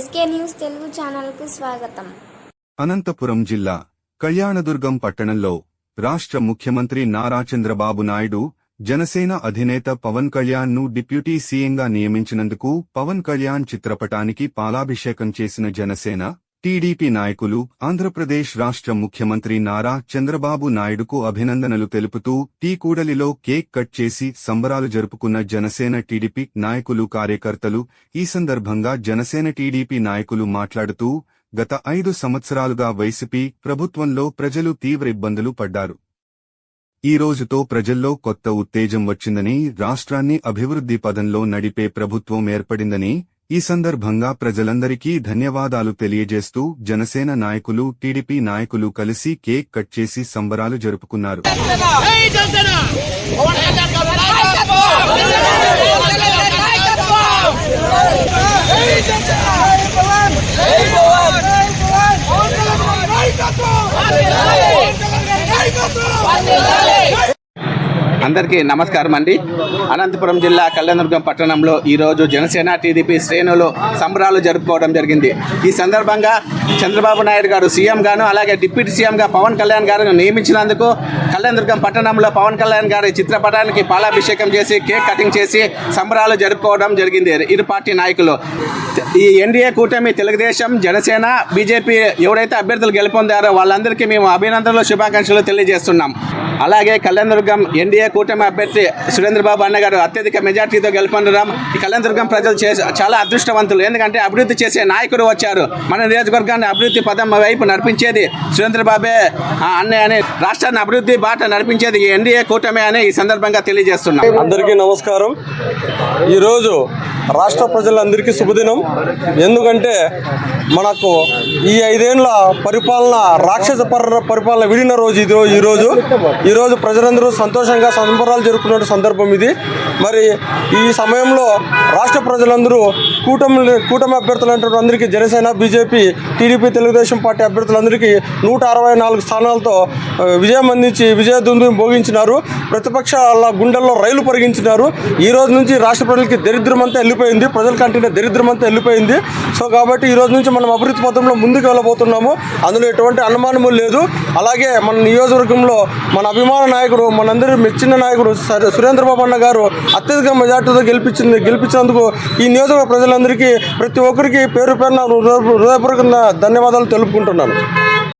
SK news Telugu ఛానల్కు స్వాగతం. అనంతపురం జిల్లా కళ్యాణదుర్గం పట్టణంలో రాష్ట్ర ముఖ్యమంత్రి నారా చంద్రబాబు నాయుడు జనసేన అధినేత పవన్ కళ్యాణ్ ను డిప్యూటీ సీఎంగా నియమించినందుకు పవన్ కళ్యాణ్ చిత్రపటానికి పాలాభిషేకం చేసిన జనసేన టీడీపీ నాయకులు ఆంధ్రప్రదేశ్ రాష్ట్ర ముఖ్యమంత్రి నారా చంద్రబాబు నాయుడుకు అభినందనలు తెలుపుతూ టీ కూడలిలో కేక్ కట్ చేసి సంబరాలు జరుపుకున్న జనసేన టీడీపీ నాయకులు కార్యకర్తలు. ఈ సందర్భంగా జనసేన టీడీపీ నాయకులు మాట్లాడుతూ గత 5 సంవత్సరాలుగా వైసీపీ ప్రభుత్వంలో ప్రజలు తీవ్ర ఇబ్బందులు పడ్డారు. ఈ రోజుతో ప్రజల్లో కొత్త ఉత్తేజం వచ్చిందని, రాష్ట్రాన్ని అభివృద్ధి పదంలో నడిపే ప్రభుత్వం ఏర్పడిందని, ఈ సందర్భంగా ప్రజలందరికీ ధన్యవాదాలు తెలియజేస్తూ జనసేన నాయకులు టీడీపీ నాయకులు కలిసి కేక్ కట్ చేసి సంబరాలు జరుపుకున్నారు. అందరికీ నమస్కారం అండి. అనంతపురం జిల్లా కళ్యాణదుర్గం పట్టణంలో ఈరోజు జనసేన టీడీపీ శ్రేణులు సంబరాలు జరుపుకోవడం జరిగింది. ఈ సందర్భంగా చంద్రబాబు నాయుడు గారు సీఎం గాను, అలాగే డిప్యూటీ సీఎంగా పవన్ కళ్యాణ్ గారిని నియమించినందుకు కళ్యాణదుర్గం పట్టణంలో పవన్ కళ్యాణ్ గారి చిత్రపటానికి పాలాభిషేకం చేసి కేక్ కటింగ్ చేసి సంబరాలు జరుపుకోవడం జరిగింది. ఇరు పార్టీ నాయకులు ఈ ఎన్డీఏ కూటమి తెలుగుదేశం, జనసేన, బీజేపీ ఎవరైతే అభ్యర్థులు గెలుపొందారో వాళ్ళందరికీ మేము అభినందనలు, శుభాకాంక్షలు తెలియజేస్తున్నాం. అలాగే కళ్యాణదుర్గం ఎన్డీఏ కూటమి అభ్యర్థి సురేంద్రబాబు అన్న గారు అత్యధిక మెజార్టీతో గెలుపొందడం ఈ కళ్యాణదుర్గం ప్రజలు చాలా అదృష్టవంతులు. ఎందుకంటే అభివృద్ధి చేసే నాయకుడు వచ్చారు. మన నియోజకవర్గాన్ని అభివృద్ధి పదం వైపు నడిపించేది సురేంద్రబాబే అన్నయ్య అని, రాష్ట్రాన్ని అభివృద్ధి బాట నడిపించేది ఈ ఎన్డీఏ కూటమి అని ఈ సందర్భంగా తెలియజేస్తున్నాం. అందరికీ నమస్కారం. ఈరోజు రాష్ట్ర ప్రజలందరికీ శుభదినం. ఎందుకంటే మనకు ఈ 5 ఏళ్ల పరిపాలన, రాక్షస పరిపాలన విడిన రోజు ఈరోజు ప్రజలందరూ సంతోషంగా సంబరాలు జరుపుకునే సందర్భం ఇది. మరి ఈ సమయంలో రాష్ట్ర ప్రజలందరూ కూటమి అభ్యర్థులు అందరికీ, Janasena, BJP, TDP, Telugu Desam party అభ్యర్థులందరికీ 164 స్థానాలతో విజయం అందించి విజయదుందుని భోగించినారు. ప్రతిపక్షాల గుండెల్లో రైలు పరిగించినారు. ఈ రోజు నుంచి రాష్ట్ర ప్రజలకి దరిద్రమంతా వెళ్ళిపోయింది, ప్రజల కంటే దరిద్రమంతా వెళ్ళిపోయింది. సో కాబట్టి ఈ రోజు నుంచి మనం అభివృద్ధి పథంలో ముందుకు వెళ్ళబోతున్నాము. అందులో ఎటువంటి అనుమానము లేదు. అలాగే మన నియోజకవర్గంలో మన అభిమాన నాయకుడు, మనందరూ మెచ్చిన నాయకుడు సురేంద్రబాబు అన్న గారు అత్యధిక మెజార్టీతో గెలిపించినందుకు ఈ నియోజకవర్గ ప్రజలందరికీ, ప్రతి ఒక్కరికి పేరు పేరున హృదయపూర్వక ధన్యవాదాలు తెలుపుకుంటున్నాను.